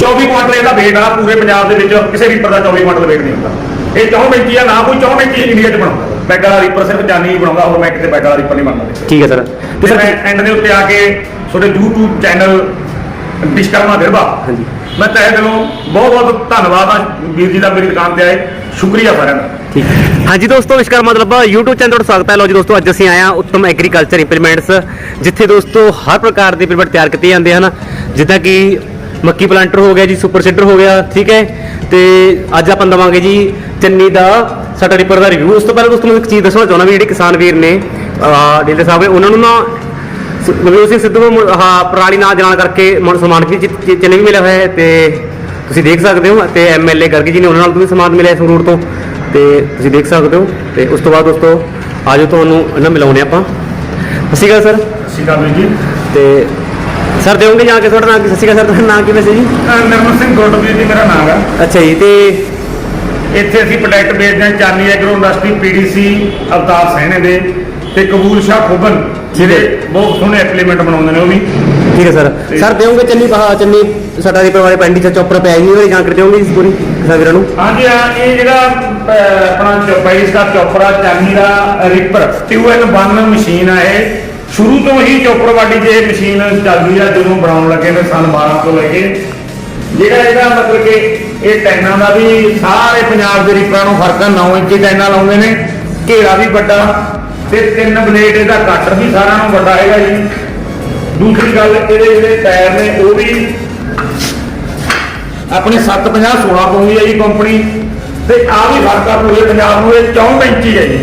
24 quintal ਇਹਦਾ weight ਆ ਪੂਰੇ ਪੰਜਾਬ ਦੇ ਵਿੱਚ ਕਿਸੇ ਰੀਪਰ ਦਾ 24 ਕੁਆਂਟਲ weight ਨਹੀਂ ਹੁੰਦਾ। ਇਹ 64 ਇੰਚੀ ਆ, ਨਾ ਕੋਈ 64 ਇੰਚੀ ਇੰਡੀਆ 'ਚ ਬਣਾਉਂਦਾ। ਬੈਡ ਵਾਲਾ ਰੀਪਰ ਸਿਰਫ ਚਾਨੀ ਹੀ ਬਣਾਉਂਦਾ, ਹੋਰ ਮੈਂ ਕਿਤੇ ਬੈਡ ਵਾਲਾ ਰੀਪਰ ਨਹੀਂ ਬਣਾਉਂਦਾ। ਠੀਕ ਹੈ ਸਰ। ਤੇ ਸਰ ਮੈਂ ਐਂਡ ਦੇ ਉੱਤੇ ਆ ਕੇ ਤੁਹਾਡੇ YouTube ਚੈਨਲ ਵਿਸ਼ਵਕਰਮਾ ਦਿਰਬਾ, ਹਾਂਜੀ, ਮੈਂ ਤਹਿ ਦਿਲੋਂ ਬਹੁਤ ਬਹੁਤ ਧੰਨਵਾਦ ਆ ਵੀਰ ਜੀ ਦਾ ਮੇਰੀ ਦੁਕਾਨ ਤੇ ਆਏ। ਸ਼ੁਕਰੀਆ ਸਾਰਿਆਂ ਦਾ। ठीक है हाँ जी दोस्तों, विश्वकर्मा दिरबा यूट्यूब चैनल पर स्वागत है। लो जी दोस्तों, अज असीं आए हैं उत्तम एग्रीकल्चर इंप्लीमेंट्स, जिथे दोस्तों हर प्रकार के इंप्लीमेंट तैयार किए जाते हैं, जिदा कि मक्की प्लांटर हो गया जी, सुपर सीडर हो गया, ठीक है। तो अज आप देवांगे जी चन्नी का साडा रीपर का रिव्यू। उस तो पहले दोस्तों मैं एक चीज़ दसना चाहना भी, जिहड़े किसान वीर ने डीलर साहब ने उन्होंने ना नवजोत सिंह सिद्धू पराली नाल जान करके सन्मान भी चन्नी भी मिला हुआ है। तो तुसीं देख सकते हो, तो MLA गर्गी जी ने उन्होंने भी सन्मान मिले संगरूर तो, तो तुसीं देख सकते हो। तो उस तो बाद दोस्तों आ जाओ तुहानूं इन्हां मिलाउने आपां। सत श्री अकाल सर। सत श्री अकाल जी। तो सर देवोगे जाके थोड़ा नाम? सत श्री अकाल सर, तुहाडा नाम की वैसे जी? निर्मल सिंह दुलट जी मेरा नाम है। अच्छा जी। तो ਇੱਥੇ ਅਸੀਂ ਪ੍ਰੋਡਕਟ ਵੇਚਦੇ ਹਾਂ ਚਾਨੀ ਐਗਰੋ ਇੰਡਸਟਰੀ, PDC ਅਵਤਾਰ ਸਹਿਣੇ ਦੇ ਤੇ ਕਬੂਲ ਸ਼ਾਹ ਖੁਬਨ, ਜਿਹੜੇ ਬਹੁਤ ਸੋਹਣੇ ਐਪਲੀਮੈਂਟ ਬਣਾਉਂਦੇ ਨੇ ਉਹ ਵੀ। ठीक है सर। सर देवोगे चन्नी चन्नी साडा रीपर वाले पिंड च चॉपर पै गई, जानकारी देवोगे इस पूरी किसान वीरां नूं? हाँ जी हाँ, ये ਜਿਹੜਾ ਆਪਣਾ ਪੈਰਿਸ ਦਾ ਚੌਪਰ ਆ, ਚਾਨੀ ਦਾ ਰੀਪਰ 2N1 ਮਸ਼ੀਨ ਆ। ਇਹ ਸ਼ੁਰੂ ਤੋਂ ਹੀ ਚੌਪਰ ਵਾਡੀ ਜੇ ਮਸ਼ੀਨ ਚੱਲਦੀ ਆ, ਜਦੋਂ ਬਣਾਉਣ ਲੱਗੇ ਨੇ ਸਨ 12 ਤੋਂ ਲੈ ਕੇ। ਜਿਹੜਾ ਇਹਦਾ ਮਤਲਬ ਕਿ ਇਹ ਟੈਨਾਂ ਦਾ ਵੀ ਸਾਰੇ ਪੰਜਾਬ ਦੇ ਰੀਪਰਾਂ ਨੂੰ ਫਰਕ ਆ। 9 ਇੰਚੀ ਟੈਨਾਂ ਲਾਉਂਦੇ ਨੇ, ਘੇਰਾ ਵੀ ਵੱਡਾ ਤੇ 3 ਬਲੇਡ ਇਹਦਾ ਕੱਟਰ ਵੀ ਸਾਰਿਆਂ ਨੂੰ ਵੱਡਾ ਹੈਗਾ ਜੀ। ਦੂਸਰੀ ਗੱਲ, ਇਹਦੇ ਜਿਹੜੇ ਟਾਇਰ ਨੇ ਉਹ ਵੀ ਆਪਣੇ 750-16 ਪਾਉਂਦੀ ਹੈ ਜੀ ਕੰਪਨੀ। ਤੇ ਆ ਵੀ ਫਰਕ ਆ ਪੂਰੇ ਪੰਜਾਬ ਨੂੰ। ਇਹ 64 ਇੰਚੀ ਹੈ ਜੀ,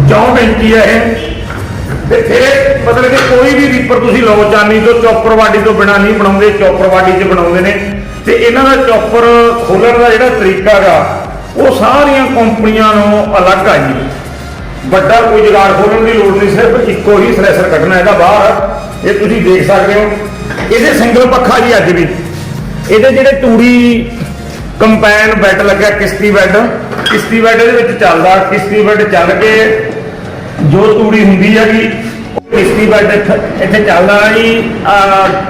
64 ਇੰਚੀ ਹੈ ਇਹ। ਤੇ ਫਿਰ ਮਤਲਬ ਕਿ ਕੋਈ ਵੀ ਰੀਪਰ ਤੁਸੀਂ ਲਓ ਚਾਨੀ ਤੋਂ, ਚੌਪਰ ਵਾਡੀ ਤੋਂ ਬਿਨਾਂ ਨਹੀਂ ਬਣਾਉਂਦੇ, ਚੌਪਰ ਵਾਡੀ 'ਚ ਬਣਾਉਂਦੇ ਨੇ। ਤੇ ਇਹਨਾਂ ਦਾ ਚੌਪਰ ਖੋਲਣ ਦਾ ਜਿਹੜਾ ਤਰੀਕਾ ਗਾ ਉਹ ਸਾਰੀਆਂ ਕੰਪਨੀਆਂ ਨੂੰ ਅਲੱਗ ਆ ਜੀ। ਵੱਡਾ ਕੋਈ ਜੁਗਾੜ ਖੋਲਣ ਦੀ ਲੋੜ ਨਹੀਂ, ਸਿਰਫ ਇੱਕੋ ਹੀ ਥ੍ਰੈਸ਼ਰ ਕੱਢਣਾ ਇਹਦਾ ਬਾਹਰ। ਇਹ ਤੁਸੀਂ ਦੇਖ ਸਕਦੇ ਹੋ। ਇਹਦੇ ਸਿੰਗਲ ਪੱਖਾ ਜੀ ਅੱਜ ਵੀ। ਇਹਦੇ ਜਿਹੜੇ ਤੂੜੀ ਕੰਪੈਨ ਬੈੱਡ ਲੱਗਿਆ, ਕਿਸ਼ਤੀ ਬੈੱਡ ਇਹਦੇ ਵਿੱਚ ਚੱਲਦਾ। ਕਿਸ਼ਤੀ ਬੈੱਡ ਚੱਲ ਕੇ ਜੋ ਤੂੜੀ ਹੁੰਦੀ ਹੈਗੀ, ਕਿਸ਼ਤੀ ਬੈੱਡ ਇੱਥੇ ਚੱਲਦਾ ਜੀ।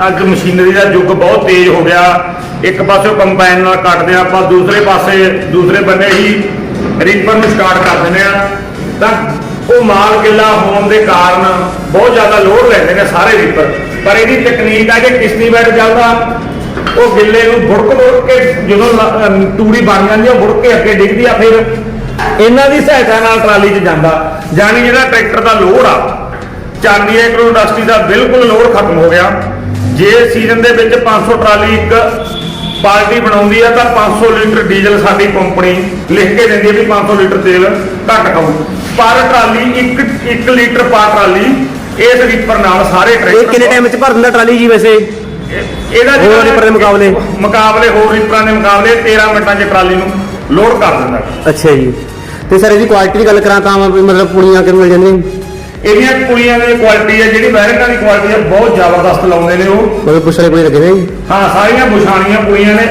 ਅੱਜ ਮਸ਼ੀਨਰੀ ਦਾ ਯੁੱਗ ਬਹੁਤ ਤੇਜ਼ ਹੋ ਗਿਆ। ਇੱਕ ਪਾਸੇ ਕੰਪੈਨ ਨਾਲ ਕੱਟਦੇ ਆਪਾਂ, ਦੂਸਰੇ ਬੰਨੇ ਹੀ ਰੀਪਰ ਨੂੰ ਸਟਾਰਟ ਕਰ ਦਿੰਦੇ ਆ। ਤਾਂ ਉਹ ਮਾਲ ਗਿੱਲਾ ਹੋਣ ਦੇ ਕਾਰਨ ਬਹੁਤ ਜ਼ਿਆਦਾ ਲੋਡ ਲੈਂਦੇ ਨੇ ਸਾਰੇ ਰੀਪਰ। ਪਰ ਇਹਦੀ ਤਕਨੀਕ ਆ ਕਿ ਕਿਸ਼ਤੀ ਬੈੱਡ ਚੱਲਦਾ, ਉਹ ਗਿੱਲੇ ਨੂੰ ਬੁੜਕ ਕੇ ਜਦੋਂ ਤੂੜੀ ਬਣ ਜਾਂਦੀ ਆ, ਬੁੜਕ ਕੇ ਅੱਗੇ ਡਿੱਗਦੀ ਆ, ਫਿਰ ਇਹਨਾਂ ਦੀ ਸਹਾਇਤਾ ਨਾਲ ਟਰਾਲੀ 'ਚ ਜਾਂਦਾ। ਜਾਣੀ ਜਿਹੜਾ ਟਰੈਕਟਰ ਦਾ ਲੋਡ ਆ, ਚਾਨੀ ਐਗਰੋ ਇੰਡਸਟਰੀ ਦਾ ਬਿਲਕੁਲ ਲੋਡ ਖਤਮ ਹੋ ਗਿਆ। ਜੇ ਸੀਜ਼ਨ ਦੇ ਵਿੱਚ 500 ਟਰਾਲੀ ਇੱਕ ਪਾਰਟੀ ਬਣਾਉਂਦੀ ਆ ਤਾਂ 500 ਲੀਟਰ ਡੀਜ਼ਲ ਸਾਡੀ ਕੰਪਨੀ ਲਿਖ ਕੇ ਦਿੰਦੀ ਹੈ ਵੀ 500 ਲੀਟਰ ਤੇਲ ਘੱਟ ਖਾਓ। ਪਰ ਟਰਾਲੀ 1 ਲੀਟਰ ਪਰ ਟਰਾਲੀ ਇਸ ਰੀਪਰ ਨਾਲ ਸਾਰੇ ਟਰੈਕਟਰ। ਕਿੰਨੇ ਟਾਈਮ 'ਚ ਭਰ ਦਿੰਦਾ ਟਰਾਲੀ ਜੀ ਵੈਸੇ ਇਹਦਾ? ਹੋਰ ਰੀਪਰ ਦੇ ਮੁਕਾਬਲੇ ਹੋਰ ਰੀਪਰਾਂ ਦੇ ਮੁਕਾਬਲੇ 13 ਮਿੰਟਾਂ 'ਚ ਟਰਾਲੀ ਨੂੰ ਲੋਡ ਕਰ ਦਿੰਦਾ। ਅੱਛਾ ਜੀ। ਤੇ ਸਰ ਇਹਦੀ ਕੁਆਲਿਟੀ ਦੀ ਗੱਲ ਕਰਾਂ ਤਾਂ ਮਤਲਬ ਪੁੜੀਆਂ ਕਿਵੇਂ ਮਿਲ ਜਾਂਦੀਆਂ? ਇਹਦੀਆਂ ਪੁੜੀਆਂ ਦੀ ਕੁਆਲਿਟੀ ਹੈ ਜਿਹੜੀ ਵਾਇਰਿੰਗਾਂ ਦੀ ਕੁਆਲਿਟੀ ਹੈ, ਬਹੁਤ ਜ਼ਬਰਦਸਤ ਲਾਉਂਦੇ ਨੇ ਉਹ। ਕੋਈ ਪੁੱਛਣੇ ਕੋਈ ਲੱਗੇ ਨੇ? ਹਾਂ, ਸਾਰੀਆਂ ਬੁਛਾਣੀਆਂ ਪੁੜੀਆਂ ਨੇ।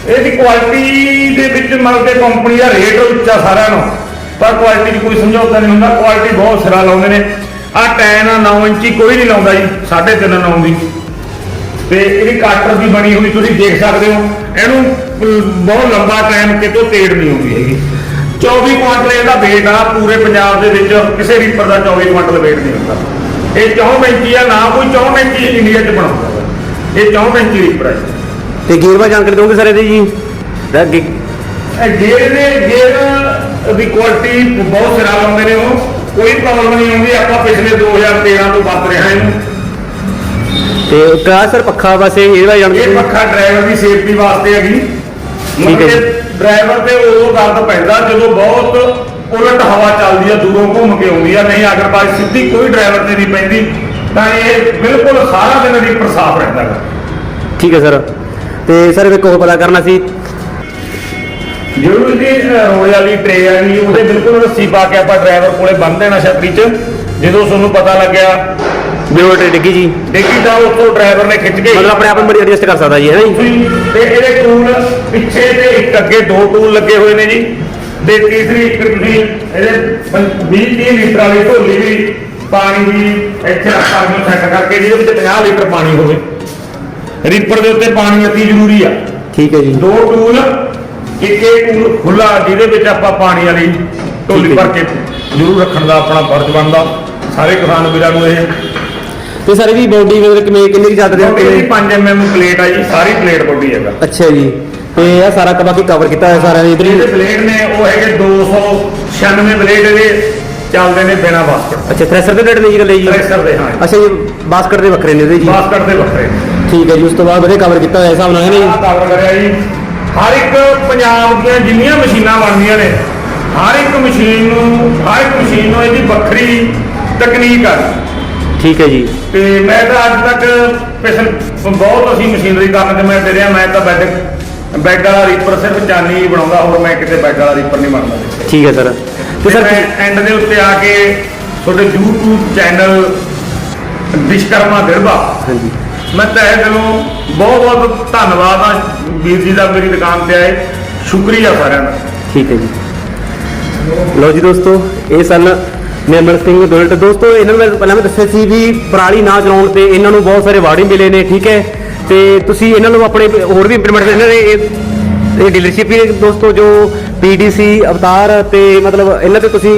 ਇਹਦੀ ਕੁਆਲਿਟੀ ਦੇ ਵਿੱਚ ਮਤਲਬ ਕਿ ਕੰਪਨੀ ਦਾ ਰੇਟ ਉੱਚਾ ਸਾਰਿਆਂ ਨੂੰ, ਪਰ ਕੁਆਲਿਟੀ 'ਚ ਕੋਈ ਸਮਝੌਤਾ ਨਹੀਂ ਹੁੰਦਾ। ਕੁਆਲਿਟੀ ਬਹੁਤ ਸਿਰਾ ਲਾਉਂਦੇ ਨੇ। ਆਹ ਟੈਨ 9 ਇੰਚੀ ਕੋਈ ਨਹੀਂ ਲਾਉਂਦਾ ਜੀ, 3.5 9 ਦੀ। ਤੇ ਇਹਦੀ ਕਾਟਰ ਦੀ ਬਣੀ ਹੋਈ ਤੁਸੀਂ ਦੇਖ ਸਕਦੇ ਹੋ। ਇਹਨੂੰ ਬਹੁਤ ਲੰਬਾ ਟਾਈਮ ਕਿਤੋਂ ਤੇੜ ਨਹੀਂ ਹੁੰਦੀ ਹੈਗੀ। 24 ਕੁਆਂਟਲ ਇਹਦਾ weight ਆ। ਪੂਰੇ ਪੰਜਾਬ ਦੇ ਵਿੱਚ ਕਿਸੇ ਰੀਪਰ ਦਾ 24 ਕੁਆਂਟਲ weight ਨਹੀਂ ਹੁੰਦਾ। ਇਹ 64 ਇੰਚੀ ਆ, ਨਾ ਕੋਈ 64 ਇੰਚੀ ਇੰਡੀਆ 'ਚ ਬਣਾਉਂਦਾ। ਇਹ 64 ਇੰਚੀ ਰੀਪਰ ਹੈ। ਤੇ ਗੇਅਰ ਬਾਰੇ ਜਾਣਕਾਰੀ ਦੋਗੇ ਸਰ ਇਹਦੀ ਜੀ? ਗੇਅਰ ਦੀ ਕੁਆਲਿਟੀ ਬਹੁਤ ਸਿਰਾ ਲਾਉਂਦੇ ਨੇ ਉਹ, ਕੋਈ ਪ੍ਰੋਬਲਮ ਨਹੀਂ ਆਉਂਦੀ। ਆਪਾਂ ਪਿਛਲੇ 2013 ਤੋਂ ਵਰਤ ਰਹੇ ਹਾਂ ਇਹਨੂੰ। ਤੇ ਕਾ ਸਰ ਪੱਖਾ ਵੈਸੇ ਇਹਦਾ ਜਾਣਕਾਰੀ? ਇਹ ਪੱਖਾ ਡਰਾਈਵਰ ਦੀ ਸੇਫਟੀ ਵਾਸਤੇ ਹੈਗੀ। ਠੀਕ ਹੈ। ਡਰਾਈਵਰ ਤੇ ਉਦੋਂ ਦਰਦ ਪੈਂਦਾ ਜਦੋਂ ਬਹੁਤ ਉਲਟ ਹਵਾ ਚੱਲਦੀ ਆ, ਦੂਰੋਂ ਘੁੰਮ ਕੇ ਆਉਂਦੀ ਆ। ਨਹੀਂ ਅਗਰ ਬਾਈ ਸਿੱਧੀ ਕੋਈ ਡਰਾਈਵਰ ਤੇ ਨਹੀਂ ਪੈਂਦੀ ਤਾਂ ਇਹ ਬਿਲਕੁਲ ਸਾਰਾ ਦਿਨ ਰੀਪਰ ਸਾਫ਼ ਰਹਿੰਦਾ ਹੈ। ਠੀਕ ਹੈ ਸਰ। ਤੇ ਸਰ ਇਹ ਕੋਲ ਪਤਾ ਕਰਨਾ ਸੀ ਜਿਹੜੀ ਰੋਲੇ ਵਾਲੀ ਟਰੇ ਆ ਜੀ, ਉਹਦੇ ਬਿਲਕੁਲ ਰੱਸੀ ਪਾ ਕੇ ਆਪਾਂ ਡਰਾਈਵਰ ਕੋਲੇ ਬੰਨ੍ਹ ਦੇਣਾ ਛਤਰੀ 'ਚ। ਜਦੋਂ ਤੁਹਾਨੂੰ ਪਤਾ ਲੱਗਿਆ ਵੀ ਉਹ ਟਰੇ ਡਿੱਗੀ ਤਾਂ ਉੱਥੋਂ ਡਰਾਈਵਰ ਨੇ ਖਿੱਚ ਕੇ ਮਤਲਬ ਆਪਣੇ ਆਪ ਨੂੰ ਬੜੀ ਐਡਜਸਟ ਕਰ ਸਕਦਾ ਜੀ, ਹੈ ਜੀ। ਤੇ ਇਹਦੇ ਟੂਲ ਪਿੱਛੇ ਤੇ ਇੱਕ ਅੱਗੇ 2 ਟੂਲ ਲੱਗੇ ਹੋਏ ਨੇ ਜੀ। ਤੇ ਤੀਸਰੀ ਇੱਕ ਤੁਸੀਂ ਇਹਦੇ 20-30 ਲੀਟਰ ਵਾਲੀ ਢੋਲੀ ਵੀ ਪਾਣੀ ਦੀ ਇੱਥੇ ਆਪਾਂ ਨੂੰ ਸੈੱਟ ਕਰਕੇ, ਜਿਹਦੇ ਵਿੱਚ 50 ਲੀਟਰ ਪਾਣੀ ਹੋਵੇ। ਰੀਪਰ ਦੇ ਉੱਤੇ ਪਾਣੀ ਅਤੀ ਜ਼ਰੂਰੀ ਆ। ਠੀਕ ਹੈ ਜੀ। 2 ਟੂਲ, ਇੱਕ ਇਹ ਟੂਲ ਖੁੱਲਾ ਜਿਹਦੇ ਵਿੱਚ ਆਪਾਂ ਪਾਣੀ ਵਾਲੀ ਢੋਲੀ ਭਰ ਕੇ ਜ਼ਰੂਰ ਰੱਖਣ ਦਾ ਆਪਣਾ ਫਰਜ਼ ਬਣਦਾ ਸਾਰੇ ਕਿਸਾਨ ਵੀਰਾਂ ਨੂੰ। ਇਹ ਤੇ ਸਰ ਇਹਦੀ ਬੋਡੀ ਵਗੈਰਾ ਕਿੰਨੀ ਕੁ ਚੱਲ ਰਹੀ ਹੈ? 5 mm ਪਲੇਟ ਆ ਜੀ, ਸਾਰੀ ਪਲੇਟ ਬੋਡੀ ਹੈਗਾ। ਅੱਛਾ ਜੀ। ਤੇ ਇਹ ਸਾਰਾ ਬਾਕੀ ਕਵਰ ਕੀਤਾ ਹੋਇਆ ਸਾਰਾ ਇਧਰ ਇਹਦੇ ਬਲੇਡ ਨੇ ਉਹ ਹੈਗੇ 296 ਬਲੇਡ ਇਹਦੇ ਚੱਲਦੇ ਨੇ ਬਿਨਾ ਬਾਸਕਟ। ਅੱਛਾ ਥ੍ਰੈਸ਼ਰ ਦੇ ਬਲੇਡ ਨੇ ਜੀ ਗੱਲ ਜੀ? ਥ੍ਰੈਸ਼ਰ ਦੇ, ਹਾਂ। ਅੱਛਾ ਜੀ, ਬਾਸਕਟ ਦੇ ਵੱਖਰੇ ਨੇ ਇਹਦੇ ਜੀ? ਬਾਸਕਟ ਦੇ ਵੱਖਰੇ। ਠੀਕ ਹੈ ਜੀ। ਉਸ ਤੋਂ ਬਾਅਦ ਵਧੀਆ ਕਵਰ ਕੀਤਾ ਹੋਇਆ ਹਿਸਾਬ ਨਾਲ ਹੈ ਨਾ ਜੀ? ਕਵਰ ਕਰਿਆ ਜੀ। ਹਰ ਇੱਕ ਪੰਜਾਬ ਦੀਆਂ ਜਿੰਨੀਆਂ ਮਸ਼ੀਨਾਂ ਬਣਦੀਆਂ ਨੇ, ਹਰ ਇੱਕ ਮਸ਼ੀਨ ਨੂੰ ਇਹਦੀ ਵੱਖਰੀ ਤਕਨੀਕ ਆ। ਠੀਕ ਹੈ ਜੀ। ਤੇ ਮੈਂ ਤਾਂ ਅੱਜ ਤੱਕ ਬਹੁਤ ਅਸੀਂ ਮਸ਼ੀਨਰੀ ਕਰਨ ਤੇ ਮੈਂ ਦੇ ਰਿਹਾ, ਮੈਂ ਤਾਂ ਬੈੱਡ ਵਾਲਾ ਰੀਪਰ ਸਿਰਫ ਚਾਨੀ ਹੀ ਬਣਾਉਂਦਾ, ਹੋਰ ਮੈਂ ਕਿਤੇ ਬੈੱਡ ਵਾਲਾ ਰੀਪਰ ਨਹੀਂ ਬਣਦਾ। ਠੀਕ ਹੈ ਸਰ। ਤੇ ਸਰ ਐਂਡ ਦੇ ਉੱਤੇ ਆ ਕੇ ਤੁਹਾਡੇ YouTube ਚੈਨਲ ਵਿਸ਼ਵਕਰਮਾ ਦਿਰਬਾ, ਹਾਂਜੀ, ਮੈਂ ਤਹਿ ਦਿਲੋਂ ਬਹੁਤ ਧੰਨਵਾਦ ਆ ਵੀਰ ਜੀ ਦਾ ਮੇਰੀ ਦੁਕਾਨ ਤੇ ਆਏ। ਸ਼ੁਕਰੀਆ ਸਾਰਿਆਂ ਦਾ। ਠੀਕ ਹੈ ਜੀ। ਲਓ ਜੀ ਦੋਸਤੋ, ਇਹ ਸਨ ਨਿਰਮਲ ਸਿੰਘ ਦੁਲਟ। ਦੋਸਤੋ ਇਹਨਾਂ ਨੂੰ ਮੈਂ ਪਹਿਲਾਂ ਵੀ ਦੱਸਿਆ ਸੀ ਵੀ ਪਰਾਲੀ ਨਾ ਚਲਾਉਣ ਤੇ ਇਹਨਾਂ ਨੂੰ ਬਹੁਤ ਸਾਰੇ ਅਵਾਰਡ ਵੀ ਮਿਲੇ ਨੇ। ਠੀਕ ਹੈ, ਤੇ ਤੁਸੀਂ ਇਹਨਾਂ ਨੂੰ ਆਪਣੇ ਹੋਰ ਵੀ ਇੰਪਲੀਮੈਂਟ ਇਹਨਾਂ ਨੇ ਇਹ ਡੀਲਰਸ਼ਿਪ ਵੀ ਦੋਸਤੋ ਜੋ PDC ਅਵਤਾਰ ਤੇ ਮਤਲਬ ਇਹਨਾਂ ਤੇ ਤੁਸੀਂ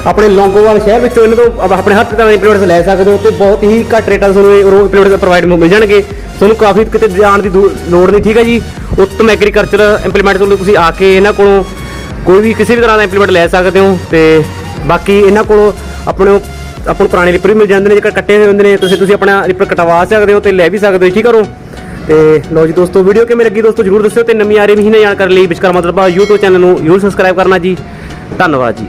ਆਪਣੇ ਲੌਂਗੋਵਾਲ ਸ਼ਹਿਰ ਵਿੱਚੋਂ ਇਹਨਾਂ ਤੋਂ ਆਪਣੇ ਹੱਥ ਦਾ ਇੰਪਲੀਮੈਂਟਸ ਲੈ ਸਕਦੇ ਹੋ ਤੇ ਬਹੁਤ ਹੀ ਘੱਟ ਰੇਟਾਂ ਤੁਹਾਨੂੰ ਇਹ ਇੰਪਲੀਮੈਂਟਸ ਪ੍ਰੋਵਾਈਡ ਮਿਲ ਜਾਣਗੇ। ਤੁਹਾਨੂੰ ਕਾਫੀ ਕਿਤੇ ਜਾਣ ਦੀ ਲੋੜ ਨਹੀਂ। ਠੀਕ ਹੈ ਜੀ। ਉੱਤਮ ਐਗਰੀਕਲਚਰ ਇੰਪਲੀਮੈਂਟਸ ਤੋਂ ਤੁਸੀਂ ਆ ਕੇ ਇਹਨਾਂ ਕੋਲੋਂ ਕੋਈ ਵੀ ਕਿਸੇ ਵੀ ਤਰ੍ਹਾਂ ਦਾ ਇੰਪਲੀਮੈਂਟ ਲੈ ਸਕਦੇ ਹੋ। ਤੇ ਬਾਕੀ ਇਹਨਾਂ ਕੋਲੋਂ ਆਪਾਂ ਨੂੰ ਪੁਰਾਣੇ ਰੀਪਰ ਵੀ ਮਿਲ ਜਾਂਦੇ ਨੇ, ਜੇਕਰ ਕੱਟੇ ਹੋਏ ਹੁੰਦੇ ਨੇ ਤੁਸੀਂ ਆਪਣਾ ਰੀਪਰ ਕਟਵਾ ਸਕਦੇ ਹੋ ਤੇ ਲੈ ਵੀ ਸਕਦੇ ਹੋ। ਠੀਕ ਕਰੋ। ਤੇ ਲਓ ਜੀ ਦੋਸਤੋ, ਵੀਡੀਓ ਕਿਵੇਂ ਲੱਗੀ ਦੋਸਤੋ ਜਰੂਰ ਦੱਸਿਓ ਤੇ ਨਵੀਂ ਆ ਰਹੀ ਮਹੀਨੇ ਜਾਣਕਾਰੀ ਲਈ ਵਿਸ਼ਵਕਰਮਾ ਦਿਰਬਾ YouTube ਚੈਨਲ ਨੂੰ ਜ਼ਰੂਰ ਸਬਸਕ੍ਰਾਈਬ ਕਰਨਾ ਜੀ। ਧੰਨਵਾਦ ਜੀ।